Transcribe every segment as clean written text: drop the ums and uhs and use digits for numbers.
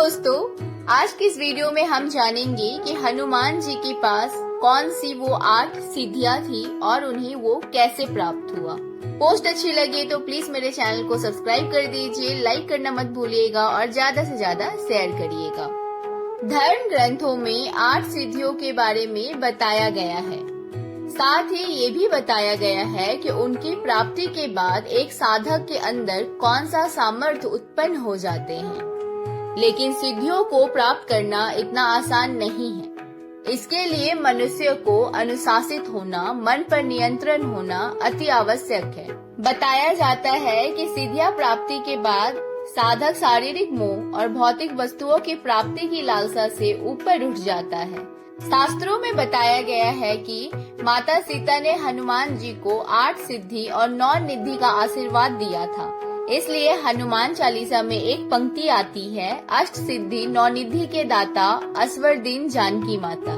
दोस्तों, आज की इस वीडियो में हम जानेंगे कि हनुमान जी के पास कौन सी वो 8 सिद्धियां थी और उन्हें वो कैसे प्राप्त हुआ। पोस्ट अच्छी लगे तो प्लीज मेरे चैनल को सब्सक्राइब कर दीजिए, लाइक करना मत भूलिएगा और ज्यादा से ज्यादा शेयर करिएगा। धर्म ग्रंथों में 8 सिद्धियों के बारे में बताया गया है। साथ ही ये भी बताया गया है कि उनकी प्राप्ति के बाद एक साधक के अंदर कौन सा सामर्थ्य उत्पन्न हो जाते हैं। लेकिन सिद्धियों को प्राप्त करना इतना आसान नहीं है। इसके लिए मनुष्य को अनुशासित होना, मन पर नियंत्रण होना अति आवश्यक है। बताया जाता है कि सिद्धियां प्राप्ति के बाद साधक शारीरिक मोह और भौतिक वस्तुओं की प्राप्ति की लालसा से ऊपर उठ जाता है। शास्त्रों में बताया गया है कि माता सीता ने हनुमान जी को 8 सिद्धि और 9 निधि का आशीर्वाद दिया था। इसलिए हनुमान चालीसा में एक पंक्ति आती है, अष्ट सिद्धि 9 निधि के दाता असवरदीन जानकी माता।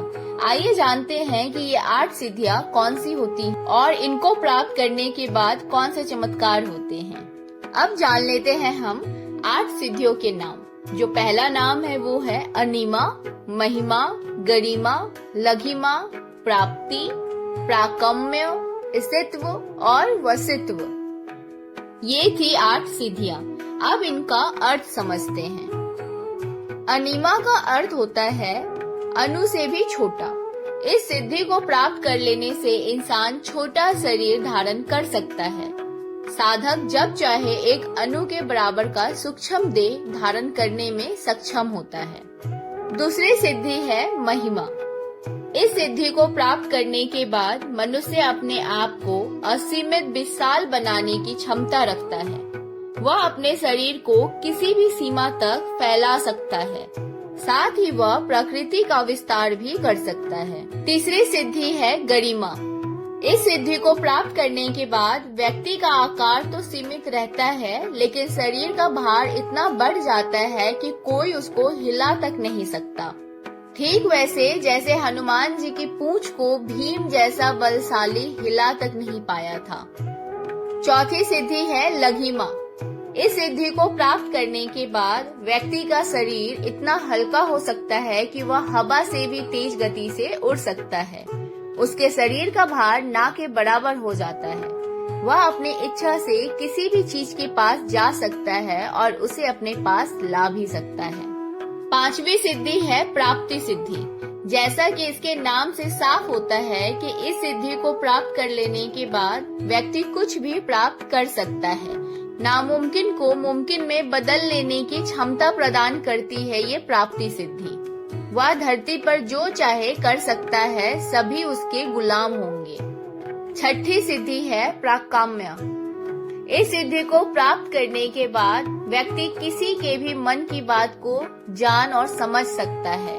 आइए जानते हैं कि ये 8 सिद्धियां कौन सी होती हैं और इनको प्राप्त करने के बाद कौन से चमत्कार होते हैं। अब जान लेते हैं हम 8 सिद्धियों के नाम। जो पहला नाम है वो है अनिमा, महिमा, गरिमा, लघिमा, प्राप्ति, प्राकम्य, स्थित्व और वसित्व। ये थी 8 सिद्धियां। अब इनका अर्थ समझते हैं। अनिमा का अर्थ होता है अणु से भी छोटा। इस सिद्धि को प्राप्त कर लेने से इंसान छोटा शरीर धारण कर सकता है। साधक जब चाहे एक अणु के बराबर का सूक्ष्म देह धारण करने में सक्षम होता है। दूसरी सिद्धि है महिमा। इस सिद्धि को प्राप्त करने के बाद मनुष्य अपने आप को असीमित विशाल बनाने की क्षमता रखता है। वह अपने शरीर को किसी भी सीमा तक फैला सकता है। साथ ही वह प्रकृति का विस्तार भी कर सकता है। तीसरी सिद्धि है गरिमा। इस सिद्धि को प्राप्त करने के बाद व्यक्ति का आकार तो सीमित रहता है, लेकिन शरीर का भार इतना बढ़ जाता है कि कोई उसको हिला तक नहीं सकता। ठीक वैसे जैसे हनुमान जी की पूंछ को भीम जैसा बलशाली हिला तक नहीं पाया था। चौथी सिद्धि है लघिमा। इस सिद्धि को प्राप्त करने के बाद व्यक्ति का शरीर इतना हल्का हो सकता है कि वह हवा से भी तेज गति से उड़ सकता है। उसके शरीर का भार ना के बराबर हो जाता है। वह अपनी इच्छा से किसी भी चीज के पास जा सकता है और उसे अपने पास ला भी सकता है। पांचवी सिद्धि है प्राप्ति सिद्धि। जैसा कि इसके नाम से साफ होता है कि इस सिद्धि को प्राप्त कर लेने के बाद व्यक्ति कुछ भी प्राप्त कर सकता है। नामुमकिन को मुमकिन में बदल लेने की क्षमता प्रदान करती है ये प्राप्ति सिद्धि। वह धरती पर जो चाहे कर सकता है, सभी उसके गुलाम होंगे। छठी सिद्धि है प्राकाम्य। इस सिद्धि को प्राप्त करने के बाद व्यक्ति किसी के भी मन की बात को जान और समझ सकता है।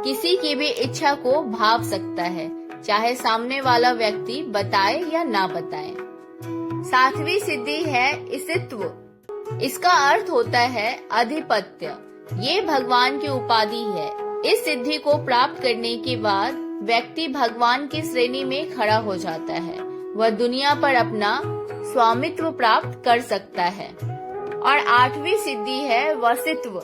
किसी की भी इच्छा को भाव सकता है, चाहे सामने वाला व्यक्ति बताए या ना बताए। सातवीं सिद्धि है स्थित्व। इसका अर्थ होता है अधिपत्य। ये भगवान की उपाधि है। इस सिद्धि को प्राप्त करने के बाद व्यक्ति भगवान की श्रेणी में खड़ा हो जाता है। वह दुनिया पर अपना स्वामित्व प्राप्त कर सकता है। और 8वीं सिद्धि है वसित्व।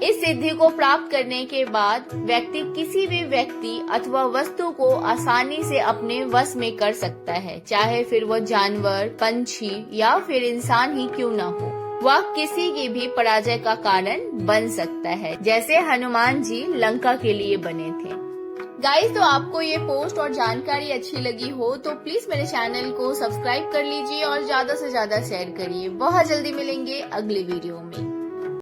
इस सिद्धि को प्राप्त करने के बाद व्यक्ति किसी भी व्यक्ति अथवा वस्तु को आसानी से अपने वश में कर सकता है, चाहे फिर वह जानवर, पंछी या फिर इंसान ही क्यों न हो। वह किसी की भी पराजय का कारण बन सकता है, जैसे हनुमान जी लंका के लिए बने थे। गाइस, तो आपको ये पोस्ट और जानकारी अच्छी लगी हो तो प्लीज मेरे चैनल को सब्सक्राइब कर लीजिए और ज्यादा से ज्यादा शेयर करिए। बहुत जल्दी मिलेंगे अगले वीडियो में।